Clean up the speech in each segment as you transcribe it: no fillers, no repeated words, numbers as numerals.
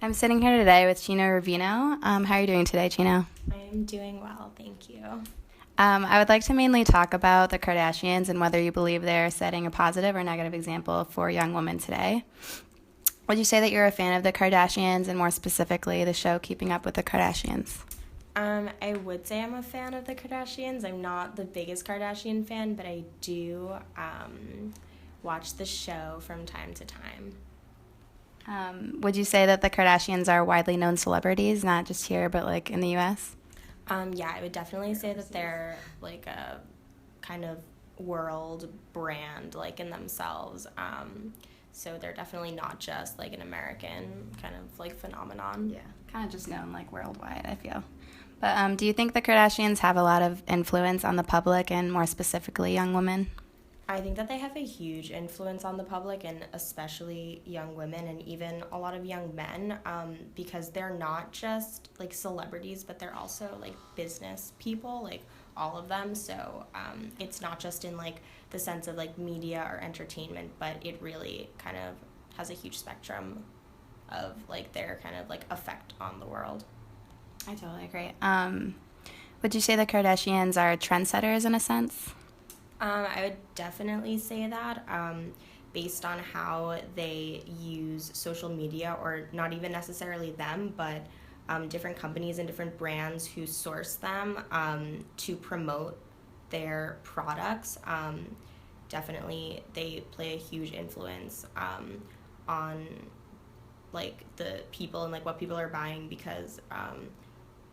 I'm sitting here today with Chino Rubino. How are you doing today, Chino? I'm doing well, thank you. I would like to mainly talk about the Kardashians and whether you believe they're setting a positive or negative example for young women today. Would you say that you're a fan of the Kardashians and more specifically the show Keeping Up with the Kardashians? I would say I'm a fan of the Kardashians. I'm not the biggest Kardashian fan, but I do watch the show from time to time. Would you say that the Kardashians are widely known celebrities, not just here, but like in the US? Yeah, I would definitely say that they're like a kind of world brand, like in themselves. So they're definitely not just like an American kind of like phenomenon. Yeah, kind of just known like worldwide, I feel. But do you think the Kardashians have a lot of influence on the public and more specifically young women? I think that they have a huge influence on the public and especially young women and even a lot of young men because they're not just like celebrities, but they're also like business people, like all of them. So it's not just in like the sense of like media or entertainment, but it really kind of has a huge spectrum of like their kind of like effect on the world. I totally agree. Would you say the Kardashians are trendsetters in a sense? I would definitely say that based on how they use social media, or not even necessarily them, but different companies and different brands who source them to promote their products. Definitely, they play a huge influence on like the people and like what people are buying because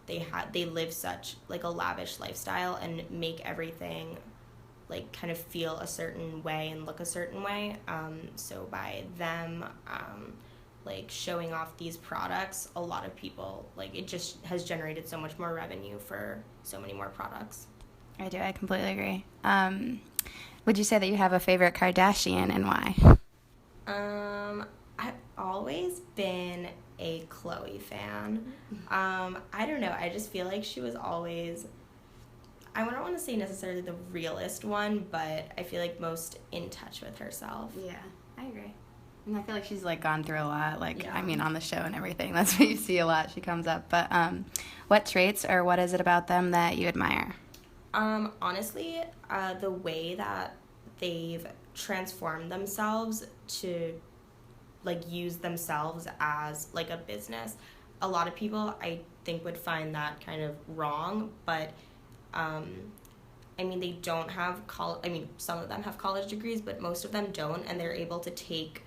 they live such like a lavish lifestyle and make everything like kind of feel a certain way and look a certain way. So by them like showing off these products, a lot of people like it just has generated so much more revenue for so many more products. I do. I completely agree. Would you say that you have a favorite Kardashian and why? I've always been a Chloe fan. I don't know. I just feel like she was always I don't want to say necessarily the realest one, but I feel like most in touch with herself. Yeah, I agree. And I feel like she's like gone through a lot. Like, Yeah. I mean, on the show and everything, that's what you see a lot. She comes up. But what traits or what is it about them that you admire? Honestly, the way that they've transformed themselves to like use themselves as like a business. A lot of people I think would find that kind of wrong, but um, I mean they don't have college. I mean some of them have college degrees, but most of them don't, and they're able to take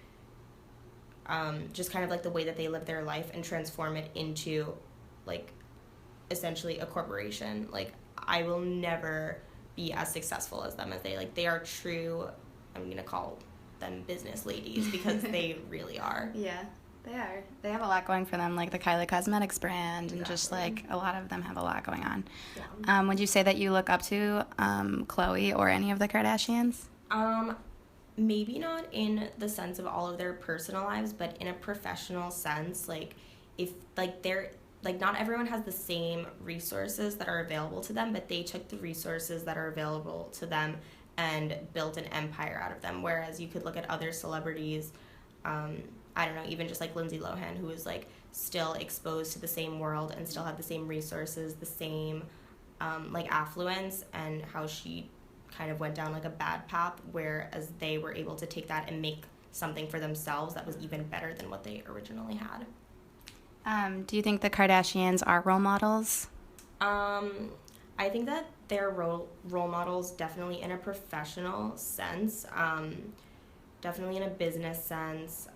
just kind of like the way that they live their life and transform it into like essentially a corporation. Like I will never be as successful as them as they are true. I'm gonna call them business ladies because they really are. Yeah, they are. They have a lot going for them, like the Kylie Cosmetics brand, and just Exactly. like a lot of them have a lot going on. Yeah. Would you say that you look up to Chloe or any of the Kardashians? Um, Maybe not in the sense of all of their personal lives, but in a professional sense. Like, if like they're like not everyone has the same resources that are available to them, but they took the resources that are available to them and built an empire out of them. Whereas you could look at other celebrities, um, I don't know, even just like Lindsay Lohan, who was like still exposed to the same world and still had the same resources, the same like affluence, and how she kind of went down like a bad path, whereas they were able to take that and make something for themselves that was even better than what they originally had. Do you think the Kardashians are role models? Um, I think that they're role models definitely in a professional sense, definitely in a business sense,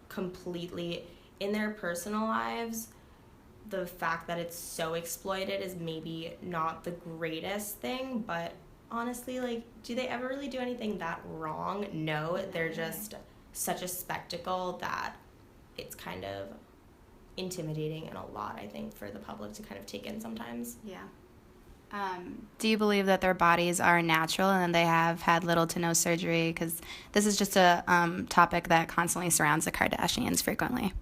completely in their personal lives. The fact that it's so exploited is maybe not the greatest thing, but honestly, like, do they ever really do anything that wrong? No, they're just such a spectacle that it's kind of intimidating and a lot, I think, for the public to kind of take in sometimes. Yeah. Do you believe that their bodies are natural and they have had little to no surgery? Because this is just a topic that constantly surrounds the Kardashians frequently.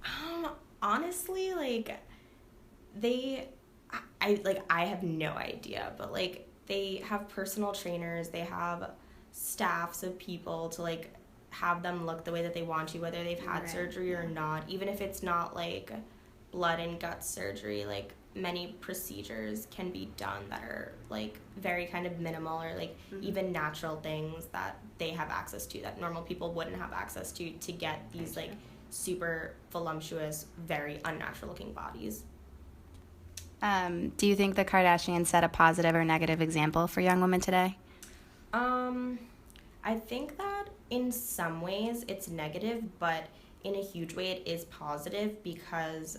Um, Honestly, like, they, I have no idea, but like, they have personal trainers, they have staffs of people to like have them look the way that they want to, whether they've had Right. surgery or not, even if it's not like blood and gut surgery. Like many procedures can be done that are like very kind of minimal, or like even natural things that they have access to that normal people wouldn't have access to get these like super voluptuous, very unnatural looking bodies. Do you think the Kardashians set a positive or negative example for young women today? I think that in some ways it's negative, but in a huge way it is positive because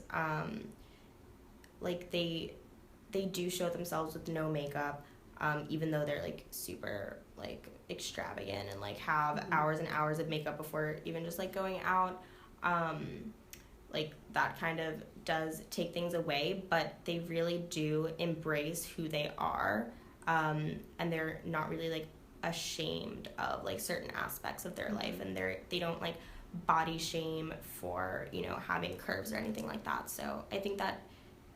like they do show themselves with no makeup, even though they're like super like extravagant and like have hours and hours of makeup before even just like going out. Like that kind of does take things away, but they really do embrace who they are, and they're not really like ashamed of like certain aspects of their life, and they don't like body shame for, you know, having curves or anything like that. So I think that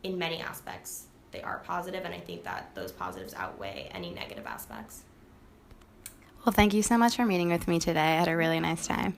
in many aspects they are positive, and I think that those positives outweigh any negative aspects. Well, thank you so much for meeting with me today. I had a really nice time.